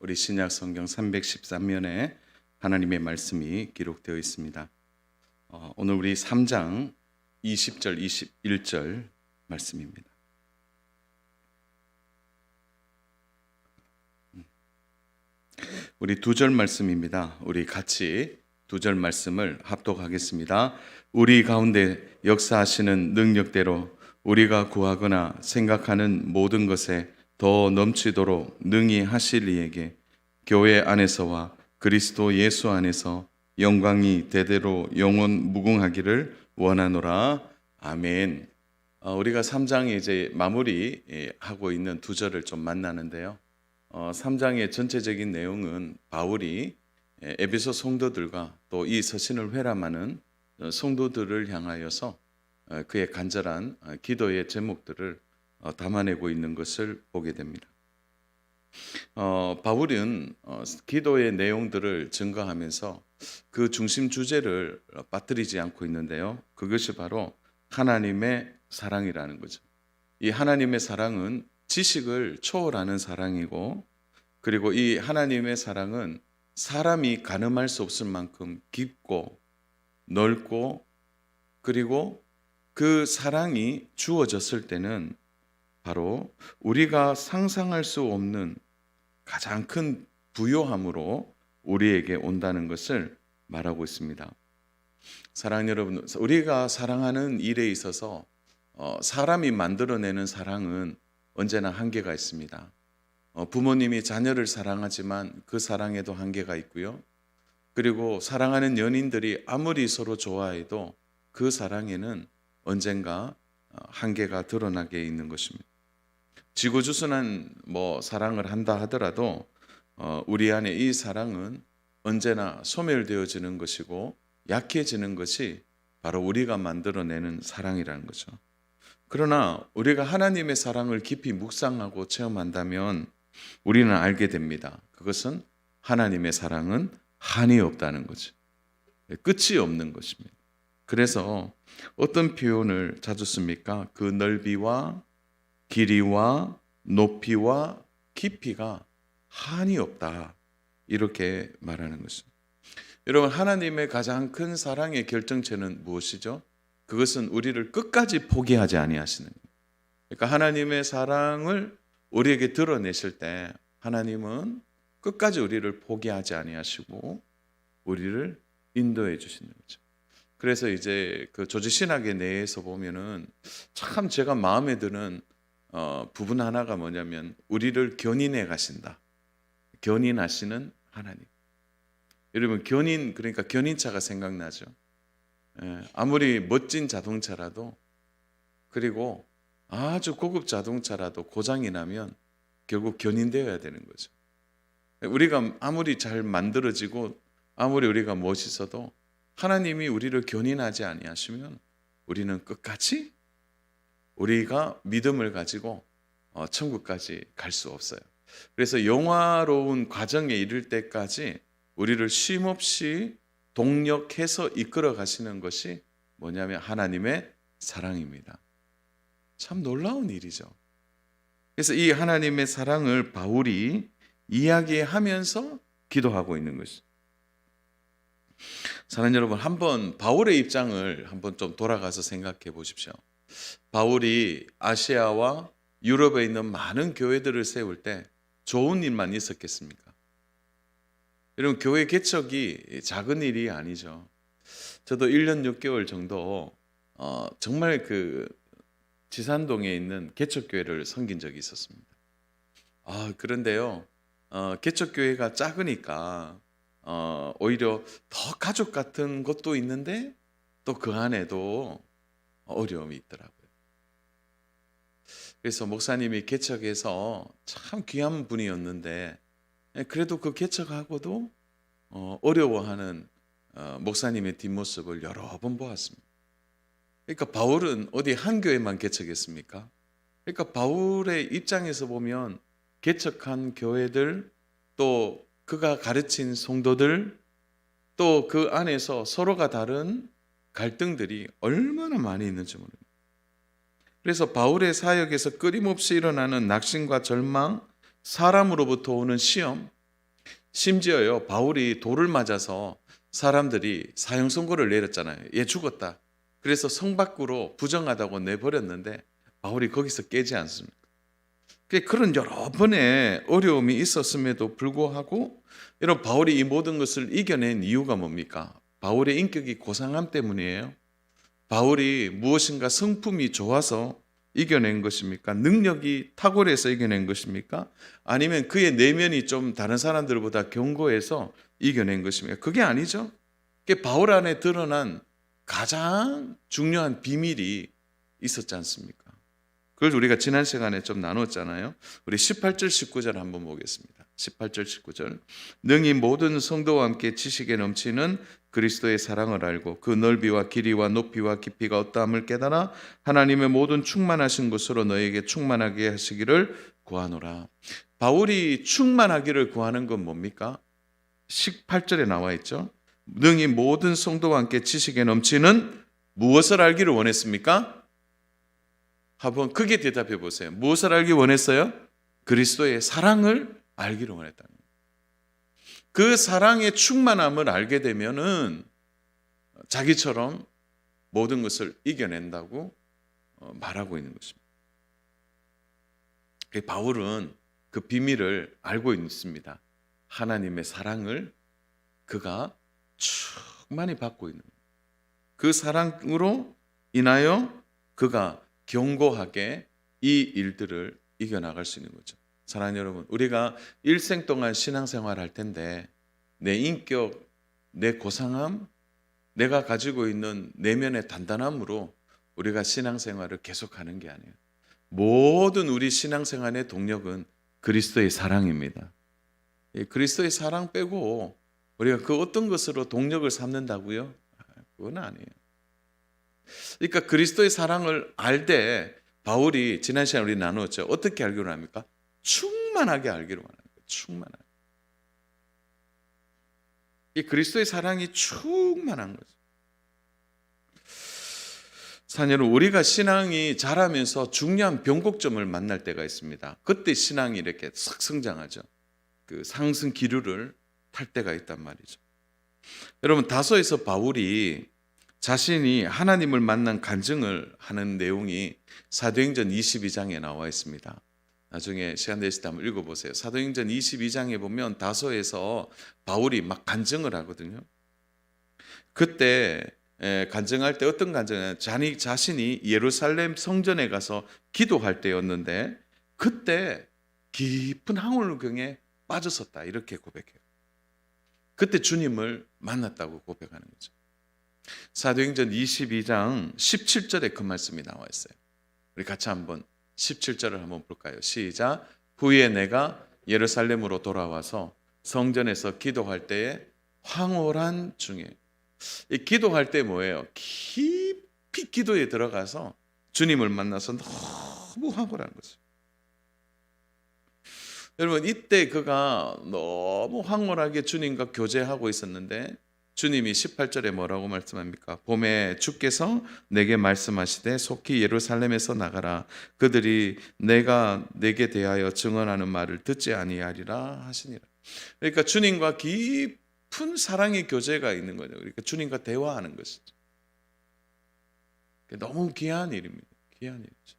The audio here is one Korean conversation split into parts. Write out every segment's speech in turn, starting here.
우리 신약 성경 313면에 하나님의 말씀이 기록되어 있습니다. 오늘 우리 3장 20절 21절 말씀입니다. 우리 두 절 말씀입니다. 우리 같이 두 절 말씀을 합독하겠습니다. 우리 가운데 역사하시는 능력대로 우리가 구하거나 생각하는 모든 것에 더 넘치도록 능히 하실 이에게 교회 안에서와 그리스도 예수 안에서 영광이 대대로 영원 무궁하기를 원하노라. 아멘. 우리가 3장에 이제 마무리하고 있는 두 절을 좀 만나는데요. 3장의 전체적인 내용은 바울이 에베소 성도들과 또 이 서신을 회람하는 성도들을 향하여서 그의 간절한 기도의 제목들을 담아내고 있는 것을 보게 됩니다. 바울은 기도의 내용들을 증거하면서 그 중심 주제를 빠뜨리지 않고 있는데요. 그것이 바로 하나님의 사랑이라는 거죠. 이 하나님의 사랑은 지식을 초월하는 사랑이고, 그리고 이 하나님의 사랑은 사람이 가늠할 수 없을 만큼 깊고 넓고, 그리고 그 사랑이 주어졌을 때는 바로 우리가 상상할 수 없는 가장 큰 부요함으로 우리에게 온다는 것을 말하고 있습니다. 사랑하는 여러분, 우리가 사랑하는 일에 있어서 사람이 만들어내는 사랑은 언제나 한계가 있습니다. 부모님이 자녀를 사랑하지만 그 사랑에도 한계가 있고요. 그리고 사랑하는 연인들이 아무리 서로 좋아해도 그 사랑에는 언젠가 한계가 드러나게 있는 것입니다. 지고주순한 사랑을 한다 하더라도 우리 안에 이 사랑은 언제나 소멸되어지는 것이고 약해지는 것이 바로 우리가 만들어내는 사랑이라는 거죠. 그러나 우리가 하나님의 사랑을 깊이 묵상하고 체험한다면 우리는 알게 됩니다. 그것은 하나님의 사랑은 한이 없다는 거죠. 끝이 없는 것입니다. 그래서 어떤 표현을 자주 씁니까? 그 넓이와 길이와 높이와 깊이가 한이 없다, 이렇게 말하는 것입니다. 여러분, 하나님의 가장 큰 사랑의 결정체는 무엇이죠? 그것은 우리를 끝까지 포기하지 아니하시는 거예요. 그러니까 하나님의 사랑을 우리에게 드러내실 때 하나님은 끝까지 우리를 포기하지 아니하시고 우리를 인도해 주시는 거죠. 그래서 이제 그 조지신학의 내에서 보면은 참 제가 마음에 드는 부분 하나가 뭐냐면, 우리를 견인해 가신다. 견인하시는 하나님. 여러분, 견인, 그러니까 견인차가 생각나죠. 아무리 멋진 자동차라도, 그리고 아주 고급 자동차라도 고장이 나면 결국 견인되어야 되는 거죠. 우리가 아무리 잘 만들어지고 아무리 우리가 멋있어도 하나님이 우리를 견인하지 아니하시면 우리는 끝까지 우리가 믿음을 가지고 천국까지 갈 수 없어요. 그래서 영화로운 과정에 이를 때까지 우리를 쉼없이 동력해서 이끌어 가시는 것이 뭐냐면 하나님의 사랑입니다. 참 놀라운 일이죠. 그래서 이 하나님의 사랑을 바울이 이야기하면서 기도하고 있는 것이죠. 사랑하는 여러분, 한번 바울의 입장을 한번 좀 돌아가서 생각해 보십시오. 바울이 아시아와 유럽에 있는 많은 교회들을 세울 때 좋은 일만 있었겠습니까? 여러분, 교회 개척이 작은 일이 아니죠. 저도 1년 6개월 정도 정말 그 지산동에 있는 개척교회를 섬긴 적이 있었습니다. 그런데요, 개척교회가 작으니까 오히려 더 가족 같은 것도 있는데 또 그 안에도 어려움이 있더라고요. 그래서 목사님이 개척해서 참 귀한 분이었는데, 그래도 그 개척하고도 어려워하는 목사님의 뒷모습을 여러 번 보았습니다. 그러니까 바울은 어디 한 교회만 개척했습니까? 그러니까 바울의 입장에서 보면 개척한 교회들, 또 그가 가르친 성도들, 또 그 안에서 서로가 다른 갈등들이 얼마나 많이 있는지 모릅니다. 그래서 바울의 사역에서 끊임없이 일어나는 낙심과 절망, 사람으로부터 오는 시험, 심지어요, 바울이 돌을 맞아서 사람들이 사형 선고를 내렸잖아요. 얘 죽었다. 그래서 성 밖으로 부정하다고 내버렸는데 바울이 거기서 깨지 않습니다. 그런 여러 번의 어려움이 있었음에도 불구하고 이런 바울이 이 모든 것을 이겨낸 이유가 뭡니까? 바울의 인격이 고상함 때문이에요. 바울이 무엇인가 성품이 좋아서 이겨낸 것입니까? 능력이 탁월해서 이겨낸 것입니까? 아니면 그의 내면이 좀 다른 사람들보다 견고해서 이겨낸 것입니까? 그게 아니죠. 그게 바울 안에 드러난 가장 중요한 비밀이 있었지 않습니까? 그걸 우리가 지난 시간에 좀 나눴잖아요. 우리 18절 19절 한번 보겠습니다. 18절 19절. 능히 모든 성도와 함께 지식에 넘치는 그리스도의 사랑을 알고 그 넓이와 길이와 높이와 깊이가 어떠함을 깨달아 하나님의 모든 충만하신 것으로 너에게 충만하게 하시기를 구하노라. 바울이 충만하기를 구하는 건 뭡니까? 18절에 나와 있죠. 능히 모든 성도와 함께 지식에 넘치는 무엇을 알기를 원했습니까? 한번 크게 대답해 보세요. 무엇을 알기 원했어요? 그리스도의 사랑을 알기를 원했다는 거예요. 그 사랑의 충만함을 알게 되면은 자기처럼 모든 것을 이겨낸다고 말하고 있는 것입니다. 바울은 그 비밀을 알고 있습니다. 하나님의 사랑을 그가 충만히 받고 있는 거예요. 그 사랑으로 인하여 그가 견고하게 이 일들을 이겨나갈 수 있는 거죠. 사랑하는 여러분, 우리가 일생 동안 신앙생활 할 텐데 내 인격, 내 고상함, 내가 가지고 있는 내면의 단단함으로 우리가 신앙생활을 계속하는 게 아니에요. 모든 우리 신앙생활의 동력은 그리스도의 사랑입니다. 그리스도의 사랑 빼고 우리가 그 어떤 것으로 동력을 삼는다고요? 그건 아니에요. 그러니까 그리스도의 사랑을 알되 바울이 지난 시간에 우리 나누었죠. 어떻게 알기로 합니까? 충만하게 알기로 하는 거예요. 충만하게. 이 그리스도의 사랑이 충만한 거죠. 사녀는 우리가 신앙이 자라면서 중요한 변곡점을 만날 때가 있습니다. 그때 신앙이 이렇게 싹 성장하죠. 그 상승 기류를 탈 때가 있단 말이죠. 여러분, 다소에서 바울이 자신이 하나님을 만난 간증을 하는 내용이 사도행전 22장에 나와 있습니다. 나중에 시간 되실 때 한번 읽어보세요. 사도행전 22장에 보면 다소에서 바울이 막 간증을 하거든요. 그때 간증할 때 어떤 간증을 자신이 예루살렘 성전에 가서 기도할 때였는데 그때 깊은 황홀경에 빠졌었다 이렇게 고백해요. 그때 주님을 만났다고 고백하는 거죠. 사도행전 22장 17절에 그 말씀이 나와 있어요. 우리 같이 한번 17절을 한번 볼까요? 시작. 후에 내가 예루살렘으로 돌아와서 성전에서 기도할 때에 황홀한 중에, 이 기도할 때 뭐예요? 깊이 기도에 들어가서 주님을 만나서 너무 황홀한 거죠. 여러분, 이때 그가 너무 황홀하게 주님과 교제하고 있었는데 주님이 18절에 뭐라고 말씀합니까? 봄에 주께서 내게 말씀하시되 속히 예루살렘에서 나가라. 그들이 내가 내게 대하여 증언하는 말을 듣지 아니하리라 하시니라. 그러니까 주님과 깊은 사랑의 교제가 있는 거죠. 그러니까 주님과 대화하는 것이죠. 너무 귀한 일입니다. 귀한 일이죠.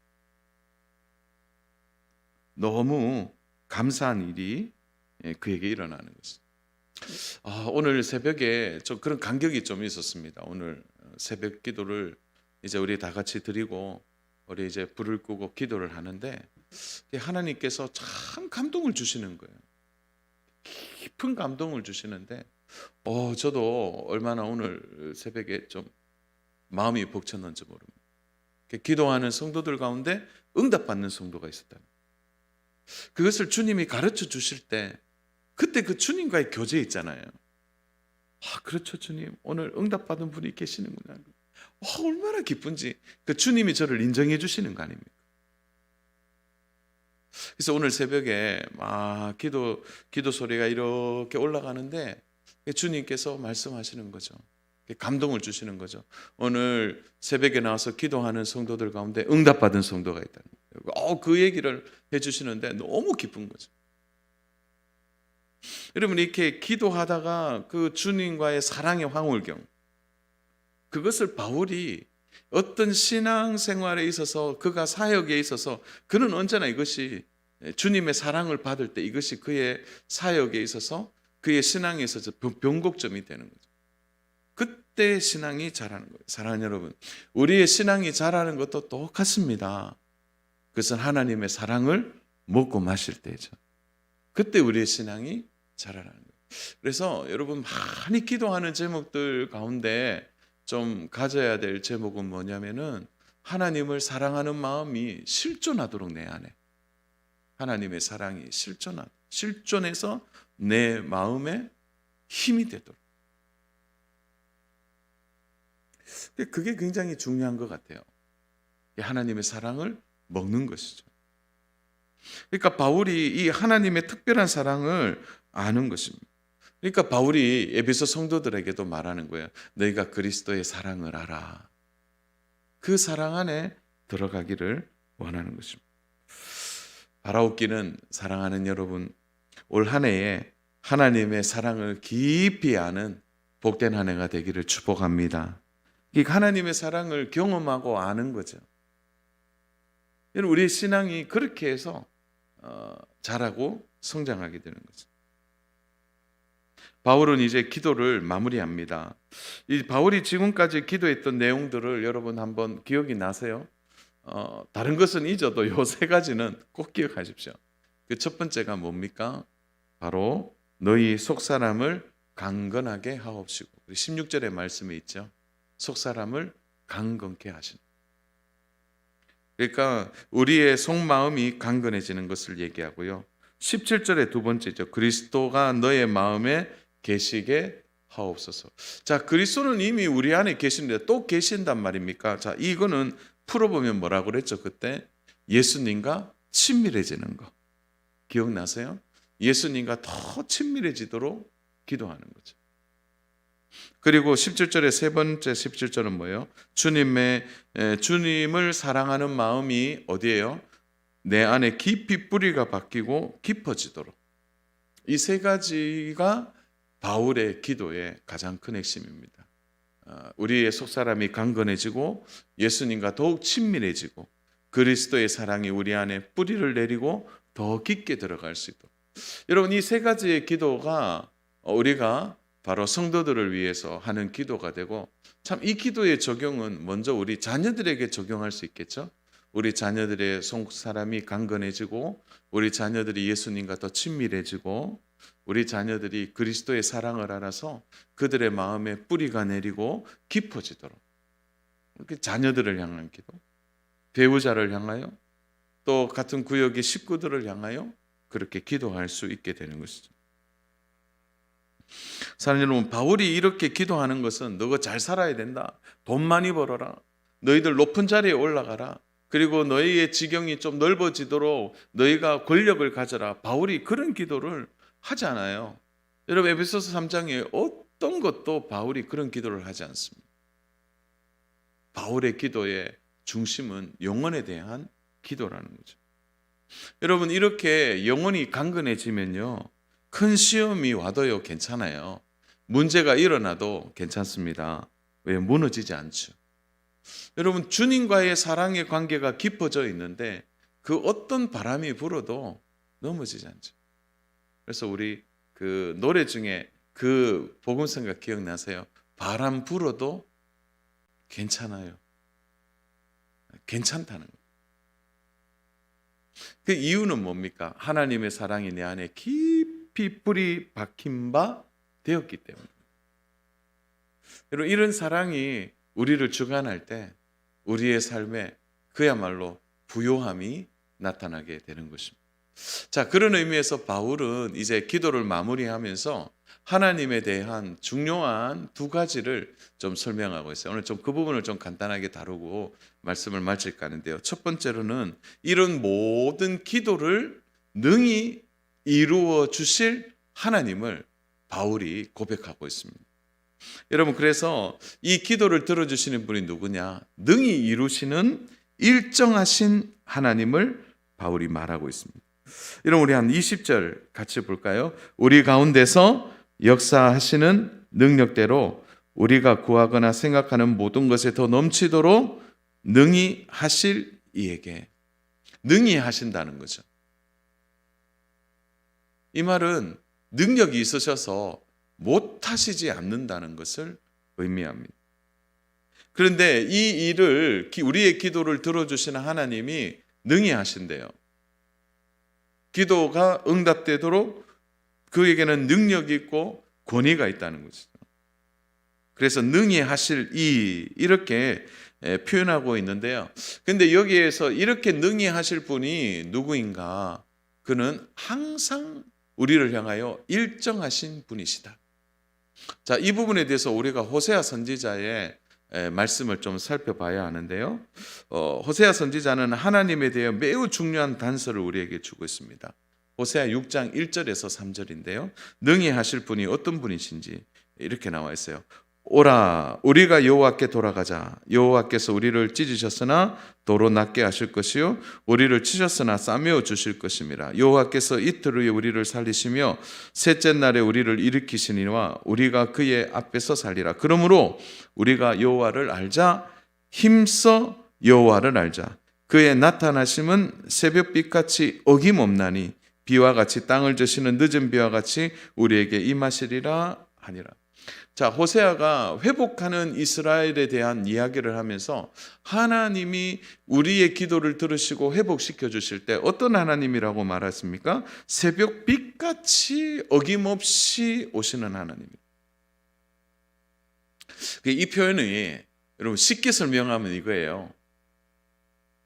너무 감사한 일이 그에게 일어나는 것입니다. 오늘 새벽에 좀 그런 감격이 좀 있었습니다. 오늘 새벽 기도를 이제 우리 다 같이 드리고 우리 이제 불을 끄고 기도를 하는데 하나님께서 참 감동을 주시는 거예요. 깊은 감동을 주시는데 저도 얼마나 오늘 새벽에 좀 마음이 벅찼는지 모릅니다. 기도하는 성도들 가운데 응답받는 성도가 있었다. 그것을 주님이 가르쳐 주실 때 그때 그 주님과의 교제 있잖아요. 그렇죠 주님, 오늘 응답받은 분이 계시는구나. 얼마나 기쁜지 그 주님이 저를 인정해 주시는 거 아닙니까? 그래서 오늘 새벽에 기도 소리가 이렇게 올라가는데 주님께서 말씀하시는 거죠. 감동을 주시는 거죠. 오늘 새벽에 나와서 기도하는 성도들 가운데 응답받은 성도가 있다는 거예요. 그 얘기를 해주시는데 너무 기쁜 거죠. 여러분 이렇게 기도하다가 그 주님과의 사랑의 황홀경, 그것을 바울이 어떤 신앙생활에 있어서 그가 사역에 있어서 그는 언제나 이것이 주님의 사랑을 받을 때 이것이 그의 사역에 있어서 그의 신앙에 있어서 변곡점이 되는 거죠. 그때 신앙이 자라는 거예요. 사랑하는 여러분, 우리의 신앙이 자라는 것도 똑같습니다. 그것은 하나님의 사랑을 먹고 마실 때죠. 그때 우리의 신앙이 자라나는 거예요. 그래서 여러분 많이 기도하는 제목들 가운데 좀 가져야 될 제목은 뭐냐면은 하나님을 사랑하는 마음이 실존하도록 내 안에 하나님의 사랑이 실존해서 내 마음에 힘이 되도록. 그게 굉장히 중요한 것 같아요. 하나님의 사랑을 먹는 것이죠. 그러니까 바울이 이 하나님의 특별한 사랑을 아는 것입니다. 그러니까 바울이 에베소 성도들에게도 말하는 거예요. 너희가 그리스도의 사랑을 알아. 그 사랑 안에 들어가기를 원하는 것입니다. 바라옵기는 사랑하는 여러분, 올 한 해에 하나님의 사랑을 깊이 아는 복된 한 해가 되기를 축복합니다. 이 하나님의 사랑을 경험하고 아는 거죠. 우리의 신앙이 그렇게 해서 자라고 성장하게 되는 거죠. 바울은 이제 기도를 마무리합니다. 이 바울이 지금까지 기도했던 내용들을 여러분 한번 기억이 나세요? 다른 것은 잊어도 요 세 가지는 꼭 기억하십시오. 그 첫 번째가 뭡니까? 바로 너희 속사람을 강건하게 하옵시고, 16절의 말씀에 있죠. 속사람을 강건케 하시는. 그러니까 우리의 속마음이 강건해지는 것을 얘기하고요. 17절의 두 번째죠. 그리스도가 너의 마음에 계시게 하옵소서. 자, 그리스도는 이미 우리 안에 계시는데 또 계신단 말입니까? 자, 이거는 풀어보면 뭐라고 그랬죠? 그때 예수님과 친밀해지는 거 기억나세요? 예수님과 더 친밀해지도록 기도하는 거죠. 그리고 17절의 세 번째 17절은 뭐예요? 주님을 사랑하는 마음이 어디예요? 내 안에 깊이 뿌리가 박히고 깊어지도록. 이 세 가지가 바울의 기도의 가장 큰 핵심입니다. 우리의 속사람이 강건해지고 예수님과 더욱 친밀해지고 그리스도의 사랑이 우리 안에 뿌리를 내리고 더 깊게 들어갈 수 있도록. 여러분, 이 세 가지의 기도가 우리가 바로 성도들을 위해서 하는 기도가 되고, 참 이 기도의 적용은 먼저 우리 자녀들에게 적용할 수 있겠죠. 우리 자녀들의 속사람이 강건해지고 우리 자녀들이 예수님과 더 친밀해지고 우리 자녀들이 그리스도의 사랑을 알아서 그들의 마음에 뿌리가 내리고 깊어지도록. 이렇게 자녀들을 향한 기도, 배우자를 향하여, 또 같은 구역의 식구들을 향하여 그렇게 기도할 수 있게 되는 것이죠. 사랑하는 여러분, 바울이 이렇게 기도하는 것은 너가 잘 살아야 된다, 돈 많이 벌어라, 너희들 높은 자리에 올라가라, 그리고 너희의 지경이 좀 넓어지도록 너희가 권력을 가져라, 바울이 그런 기도를 하지 않아요. 여러분, 에베소서 3장에 어떤 것도 바울이 그런 기도를 하지 않습니다. 바울의 기도의 중심은 영혼에 대한 기도라는 거죠. 여러분, 이렇게 영혼이 강건해지면요, 큰 시험이 와도요 괜찮아요. 문제가 일어나도 괜찮습니다. 왜? 무너지지 않죠. 여러분, 주님과의 사랑의 관계가 깊어져 있는데 그 어떤 바람이 불어도 넘어지지 않죠. 그래서 우리 그 노래 중에 그 복음성가 기억나세요? 바람 불어도 괜찮아요. 괜찮다는 거예요. 그 이유는 뭡니까? 하나님의 사랑이 내 안에 깊이 뿌리 박힌 바 되었기 때문에. 여러분, 이런 사랑이 우리를 주관할 때 우리의 삶에 그야말로 부요함이 나타나게 되는 것입니다. 자, 그런 의미에서 바울은 이제 기도를 마무리하면서 하나님에 대한 중요한 두 가지를 좀 설명하고 있어요. 오늘 좀 그 부분을 좀 간단하게 다루고 말씀을 마칠까 하는데요. 첫 번째로는 이런 모든 기도를 능히 이루어 주실 하나님을 바울이 고백하고 있습니다. 여러분, 그래서 이 기도를 들어주시는 분이 누구냐? 능히 이루시는 일정하신 하나님을 바울이 말하고 있습니다. 이럼 우리 한 20절 같이 볼까요? 우리 가운데서 역사하시는 능력대로 우리가 구하거나 생각하는 모든 것에 더 넘치도록 능히 하실 이에게. 능히 하신다는 거죠. 이 말은 능력이 있으셔서 못하시지 않는다는 것을 의미합니다. 그런데 이 일을, 우리의 기도를 들어주시는 하나님이 능히 하신대요. 기도가 응답되도록 그에게는 능력이 있고 권위가 있다는 것이죠. 그래서 능히 하실 이렇게 표현하고 있는데요. 근데 여기에서 이렇게 능히 하실 분이 누구인가? 그는 항상 우리를 향하여 일정하신 분이시다. 자, 이 부분에 대해서 우리가 호세아 선지자의 말씀을 좀 살펴봐야 하는데요. 호세아 선지자는 하나님에 대해 매우 중요한 단서를 우리에게 주고 있습니다. 호세아 6장 1절에서 3절인데요. 능히 하실 분이 어떤 분이신지 이렇게 나와 있어요. 오라, 우리가 여호와께 돌아가자. 여호와께서 우리를 찢으셨으나 도로 낫게 하실 것이요 우리를 치셨으나 싸매어 주실 것임이라. 여호와께서 이틀 후에 우리를 살리시며 셋째 날에 우리를 일으키시니와 우리가 그의 앞에서 살리라. 그러므로 우리가 여호와를 알자. 힘써 여호와를 알자. 그의 나타나심은 새벽빛같이 어김없나니 비와 같이 땅을 저시는 늦은 비와 같이 우리에게 임하시리라 하니라. 자, 호세아가 회복하는 이스라엘에 대한 이야기를 하면서 하나님이 우리의 기도를 들으시고 회복시켜 주실 때 어떤 하나님이라고 말했습니까? 새벽빛같이 어김없이 오시는 하나님. 이 표현이 여러분 쉽게 설명하면 이거예요.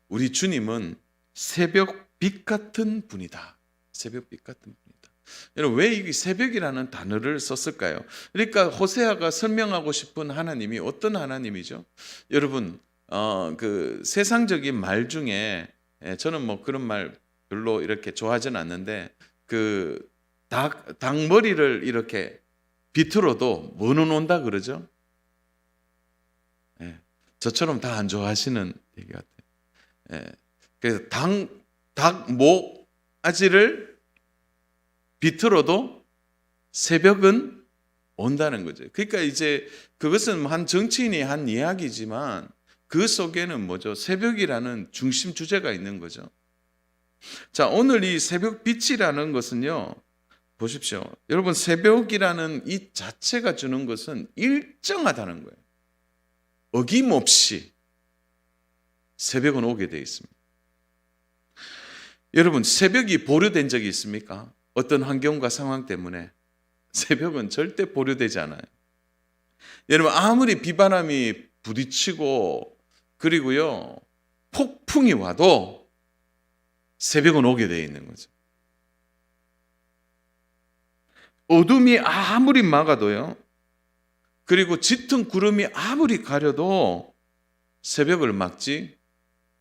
우리 주님은 새벽빛 같은 분이다. 새벽빛 같은 분이다. 여러분, 왜 이 새벽이라는 단어를 썼을까요? 그러니까 호세아가 설명하고 싶은 하나님이 어떤 하나님이죠? 여러분, 그 세상적인 말 중에 저는 뭐 그런 말 별로 이렇게 좋아하지는 않는데 그 닭머리를 이렇게 비틀어도 뭐는 온다 그러죠? 저처럼 다 안 좋아하시는 얘기 같아요. 그래서 닭 목아지를 비틀어도 새벽은 온다는 거죠. 그러니까 이제 그것은 한 정치인이 한 이야기지만 그 속에는 뭐죠? 새벽이라는 중심 주제가 있는 거죠. 자, 오늘 이 새벽 빛이라는 것은요, 보십시오. 여러분, 새벽이라는 이 자체가 주는 것은 일정하다는 거예요. 어김없이 새벽은 오게 되어 있습니다. 여러분, 새벽이 보류된 적이 있습니까? 어떤 환경과 상황 때문에 새벽은 절대 보류되지 않아요. 여러분, 아무리 비바람이 부딪히고 그리고요 폭풍이 와도 새벽은 오게 되어 있는 거죠. 어둠이 아무리 막아도요, 그리고 짙은 구름이 아무리 가려도 새벽을 막지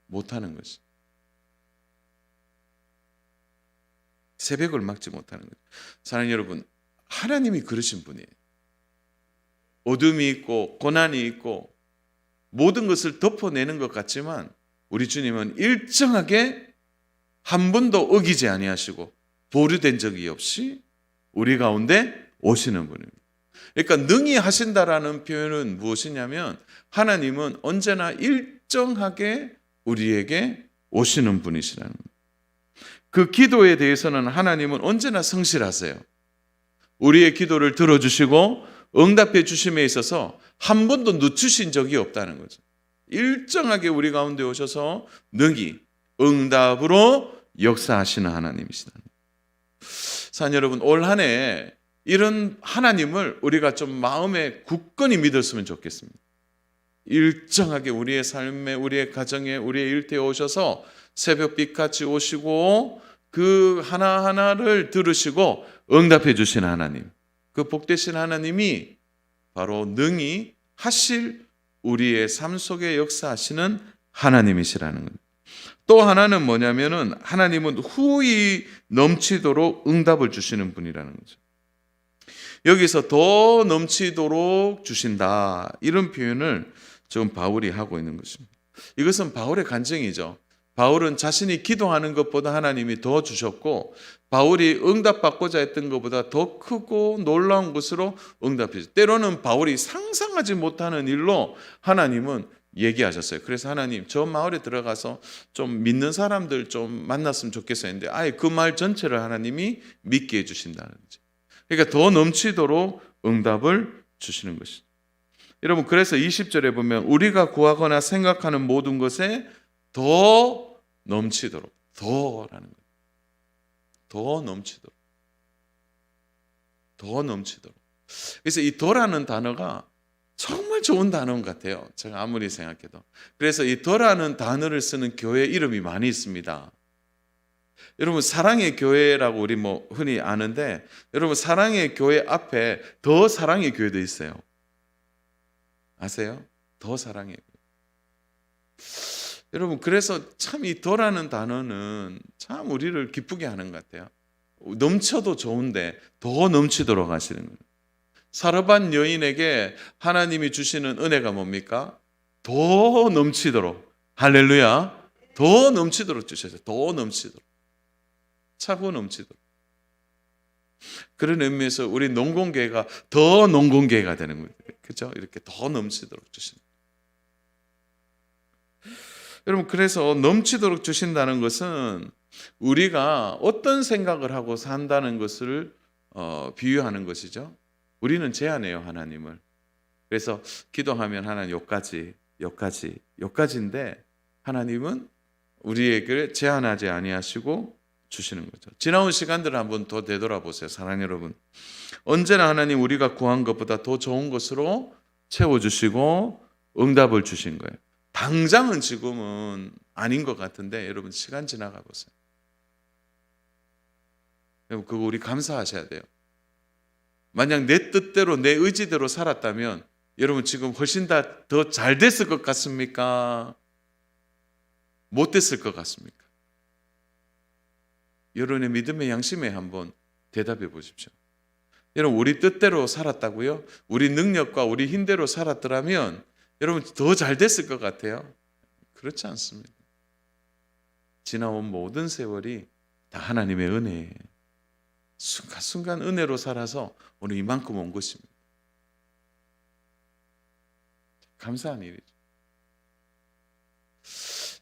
못하는 거죠. 새벽을 막지 못하는 거죠. 사랑하는 여러분, 하나님이 그러신 분이에요. 어둠이 있고 고난이 있고 모든 것을 덮어내는 것 같지만 우리 주님은 일정하게 한 번도 어기지 아니하시고 보류된 적이 없이 우리 가운데 오시는 분입니다. 그러니까 능히 하신다라는 표현은 무엇이냐면 하나님은 언제나 일정하게 우리에게 오시는 분이시라는 거예요. 그 기도에 대해서는 하나님은 언제나 성실하세요. 우리의 기도를 들어주시고 응답해 주심에 있어서 한 번도 늦추신 적이 없다는 거죠. 일정하게 우리 가운데 오셔서 능히 응답으로 역사하시는 하나님이시다. 사랑하는 여러분, 올 한 해 이런 하나님을 우리가 좀 마음에 굳건히 믿었으면 좋겠습니다. 일정하게 우리의 삶에, 우리의 가정에, 우리의 일터에 오셔서 새벽빛같이 오시고 그 하나하나를 들으시고 응답해 주신 하나님, 그 복되신 하나님이 바로 능히 하실 우리의 삶 속에 역사하시는 하나님이시라는 것. 또 하나는 뭐냐면은 하나님은 후히 넘치도록 응답을 주시는 분이라는 거죠. 여기서 더 넘치도록 주신다, 이런 표현을 지금 바울이 하고 있는 것입니다. 이것은 바울의 간증이죠. 바울은 자신이 기도하는 것보다 하나님이 더 주셨고 바울이 응답받고자 했던 것보다 더 크고 놀라운 것으로 응답했어요. 때로는 바울이 상상하지 못하는 일로 하나님은 얘기하셨어요. 그래서 하나님 저 마을에 들어가서 좀 믿는 사람들 좀 만났으면 좋겠어요 했는데 아예 그 말 전체를 하나님이 믿게 해주신다는 거죠. 그러니까 더 넘치도록 응답을 주시는 것이죠. 여러분 그래서 20절에 보면 우리가 구하거나 생각하는 모든 것에 더 넘치도록 더라는 거예요. 더 넘치도록 더 넘치도록. 그래서 이 더라는 단어가 정말 좋은 단어인 것 같아요. 제가 아무리 생각해도. 그래서 이 더라는 단어를 쓰는 교회 이름이 많이 있습니다. 여러분 사랑의 교회라고 우리 뭐 흔히 아는데 여러분 사랑의 교회 앞에 더 사랑의 교회도 있어요. 아세요? 더 사랑의 교회. 여러분 그래서 참 이 더라는 단어는 참 우리를 기쁘게 하는 것 같아요. 넘쳐도 좋은데 더 넘치도록 하시는 거예요. 사르반 여인에게 하나님이 주시는 은혜가 뭡니까? 더 넘치도록. 할렐루야. 더 넘치도록 주셨어요. 더 넘치도록. 차고 넘치도록. 그런 의미에서 우리 농공계가 더 농공계가 되는 거예요. 그렇죠? 이렇게 더 넘치도록 주시는. 여러분 그래서 넘치도록 주신다는 것은 우리가 어떤 생각을 하고 산다는 것을 비유하는 것이죠. 우리는 제한해요 하나님을. 그래서 기도하면 하나님 여기까지인데 하나님은 우리에게 제한하지 아니하시고 주시는 거죠. 지나온 시간들을 한번 더 되돌아보세요. 사랑하는 여러분. 언제나 하나님 우리가 구한 것보다 더 좋은 것으로 채워주시고 응답을 주신 거예요. 당장은 지금은 아닌 것 같은데 여러분 시간 지나가 보세요. 여러분 그거 우리 감사하셔야 돼요. 만약 내 뜻대로 내 의지대로 살았다면 여러분 지금 훨씬 더 잘 됐을 것 같습니까? 못 됐을 것 같습니까? 여러분의 믿음의 양심에 한번 대답해 보십시오. 여러분 우리 뜻대로 살았다고요? 우리 능력과 우리 힘대로 살았더라면 여러분 더 잘 됐을 것 같아요? 그렇지 않습니다. 지나온 모든 세월이 다 하나님의 은혜예요. 순간순간 은혜로 살아서 오늘 이만큼 온 것입니다. 감사한 일이죠.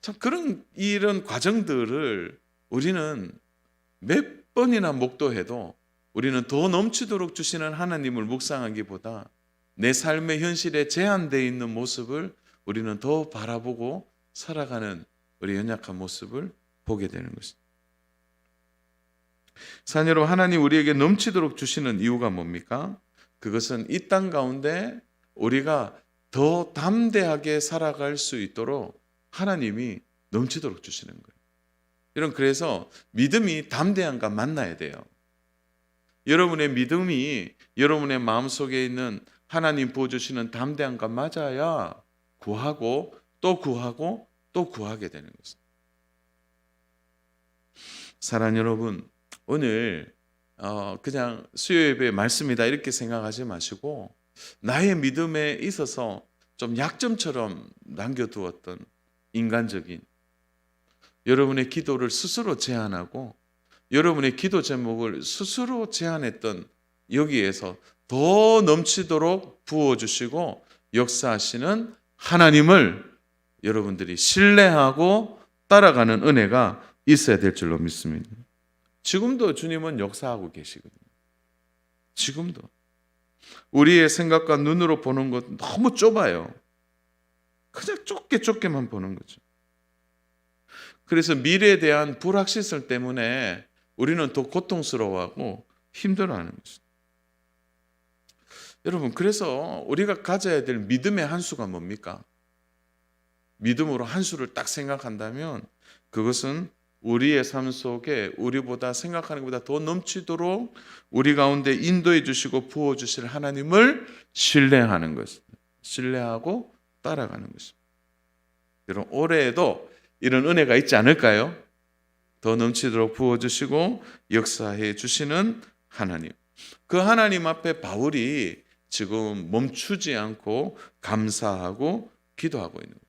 참 이런 과정들을 우리는 몇 번이나 목도해도 우리는 더 넘치도록 주시는 하나님을 묵상하기보다 내 삶의 현실에 제한되어 있는 모습을 우리는 더 바라보고 살아가는 우리 연약한 모습을 보게 되는 것입니다. 사랑하는 여러분, 하나님 우리에게 넘치도록 주시는 이유가 뭡니까? 그것은 이 땅 가운데 우리가 더 담대하게 살아갈 수 있도록 하나님이 넘치도록 주시는 거예요. 여러분 그래서 믿음이 담대함과 만나야 돼요. 여러분의 믿음이 여러분의 마음속에 있는 하나님 부어주시는 담대함과 맞아야 구하고 또 구하고 또 구하게 되는 것입니다. 사랑하는 여러분, 오늘 그냥 수요예배 말씀이다 이렇게 생각하지 마시고 나의 믿음에 있어서 좀 약점처럼 남겨두었던 인간적인 여러분의 기도를 스스로 제한하고 여러분의 기도 제목을 스스로 제한했던 여기에서 더 넘치도록 부어주시고 역사하시는 하나님을 여러분들이 신뢰하고 따라가는 은혜가 있어야 될 줄로 믿습니다. 지금도 주님은 역사하고 계시거든요. 지금도. 우리의 생각과 눈으로 보는 것 너무 좁아요. 그냥 좁게만 보는 거죠. 그래서 미래에 대한 불확실성 때문에 우리는 더 고통스러워하고 힘들어하는 것입니다. 여러분 그래서 우리가 가져야 될 믿음의 한 수가 뭡니까? 믿음으로 한 수를 딱 생각한다면 그것은 우리의 삶 속에 우리보다 생각하는 것보다 더 넘치도록 우리 가운데 인도해 주시고 부어 주실 하나님을 신뢰하는 것입니다. 신뢰하고 따라가는 것입니다. 여러분 올해에도 이런 은혜가 있지 않을까요? 더 넘치도록 부어 주시고 역사해 주시는 하나님. 그 하나님 앞에 바울이 지금 멈추지 않고 감사하고 기도하고 있는 거예요.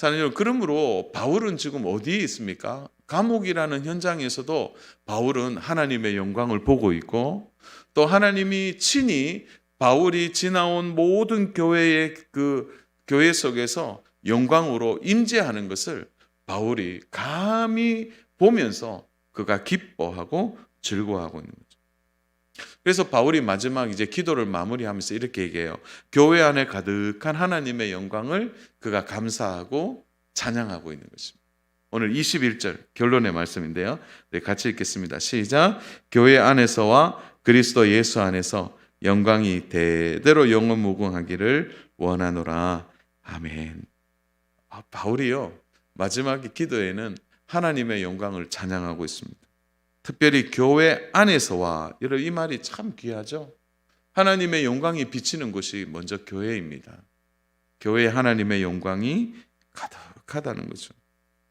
사랑하는 여러분, 그러므로 바울은 지금 어디에 있습니까? 감옥이라는 현장에서도 바울은 하나님의 영광을 보고 있고, 또 하나님이 친히 바울이 지나온 모든 교회의 그 교회 속에서 영광으로 임재하는 것을 바울이 감히 보면서 그가 기뻐하고 즐거워하고 있는 거죠. 그래서 바울이 마지막 이제 기도를 마무리하면서 이렇게 얘기해요. 교회 안에 가득한 하나님의 영광을 그가 감사하고 찬양하고 있는 것입니다. 오늘 21절 결론의 말씀인데요. 네, 같이 읽겠습니다. 시작. 교회 안에서와 그리스도 예수 안에서 영광이 대대로 영원무궁하기를 원하노라. 아멘. 바울이요, 마지막 기도에는 하나님의 영광을 찬양하고 있습니다. 특별히 교회 안에서와, 여러분 이 말이 참 귀하죠. 하나님의 영광이 비치는 곳이 먼저 교회입니다. 교회에 하나님의 영광이 가득하다는 거죠.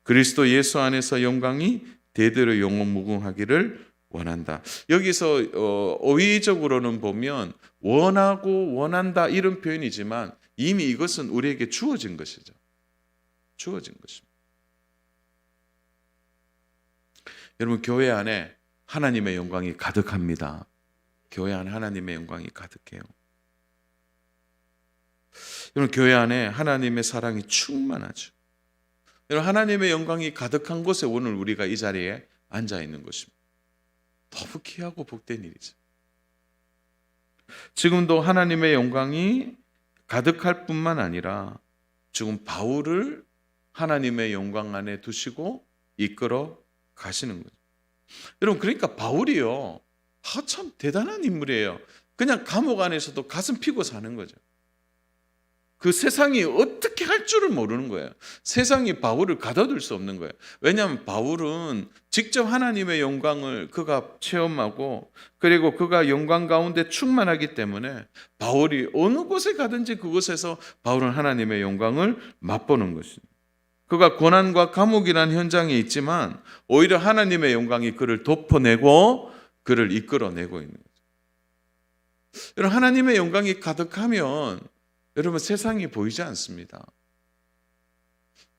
그리스도 예수 안에서 영광이 대대로 영원무궁하기를 원한다. 여기서 어휘적으로는 보면 원하고 원한다 이런 표현이지만 이미 이것은 우리에게 주어진 것이죠. 주어진 것입니다. 여러분, 교회 안에 하나님의 영광이 가득합니다. 교회 안에 하나님의 영광이 가득해요. 여러분, 교회 안에 하나님의 사랑이 충만하죠. 여러분, 하나님의 영광이 가득한 곳에 오늘 우리가 이 자리에 앉아 있는 것입니다. 너무 귀하고 복된 일이죠. 지금도 하나님의 영광이 가득할 뿐만 아니라 지금 바울을 하나님의 영광 안에 두시고 이끌어 가시는 거죠. 여러분, 그러니까 바울이요, 참 대단한 인물이에요. 그냥 감옥 안에서도 가슴 피고 사는 거죠. 그 세상이 어떻게 할 줄을 모르는 거예요. 세상이 바울을 가둬둘 수 없는 거예요. 왜냐하면 바울은 직접 하나님의 영광을 그가 체험하고, 그리고 그가 영광 가운데 충만하기 때문에 바울이 어느 곳에 가든지 그곳에서 바울은 하나님의 영광을 맛보는 것입니다. 그가 고난과 감옥이라는 현장에 있지만 오히려 하나님의 영광이 그를 덮어내고 그를 이끌어내고 있는 거죠. 여러분, 하나님의 영광이 가득하면 여러분 세상이 보이지 않습니다.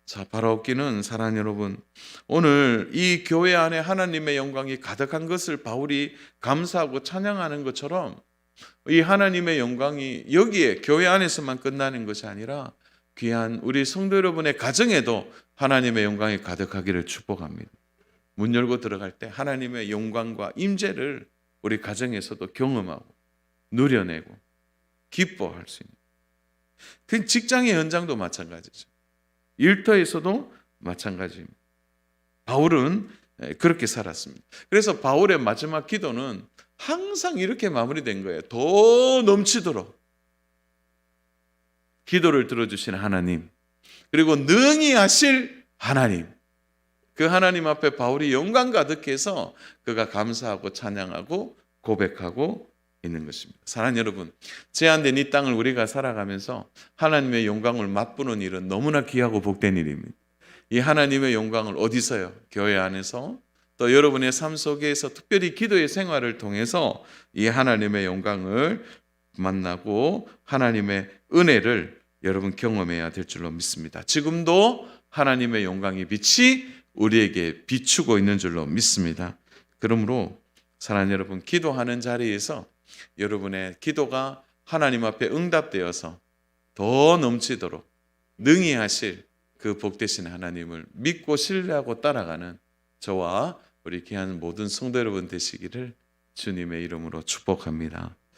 자, 바라옵기는 사랑하는 여러분, 오늘 이 교회 안에 하나님의 영광이 가득한 것을 바울이 감사하고 찬양하는 것처럼 이 하나님의 영광이 여기에 교회 안에서만 끝나는 것이 아니라 귀한 우리 성도 여러분의 가정에도 하나님의 영광이 가득하기를 축복합니다. 문 열고 들어갈 때 하나님의 영광과 임재를 우리 가정에서도 경험하고 누려내고 기뻐할 수 있는, 그 직장의 현장도 마찬가지죠. 일터에서도 마찬가지입니다. 바울은 그렇게 살았습니다. 그래서 바울의 마지막 기도는 항상 이렇게 마무리된 거예요. 더 넘치도록 기도를 들어주신 하나님, 그리고 능히 하실 하나님, 그 하나님 앞에 바울이 영광 가득해서 그가 감사하고 찬양하고 고백하고 있는 것입니다. 사랑하는 여러분, 제한된 이 땅을 우리가 살아가면서 하나님의 영광을 맛보는 일은 너무나 귀하고 복된 일입니다. 이 하나님의 영광을 어디서요? 교회 안에서, 또 여러분의 삶 속에서 특별히 기도의 생활을 통해서 이 하나님의 영광을 만나고 하나님의 은혜를 여러분 경험해야 될 줄로 믿습니다. 지금도 하나님의 영광의 빛이 우리에게 비추고 있는 줄로 믿습니다. 그러므로 사랑하는 여러분, 기도하는 자리에서 여러분의 기도가 하나님 앞에 응답되어서 더 넘치도록 능히 하실 그 복되신 하나님을 믿고 신뢰하고 따라가는 저와 우리 귀한 모든 성도 여러분 되시기를 주님의 이름으로 축복합니다.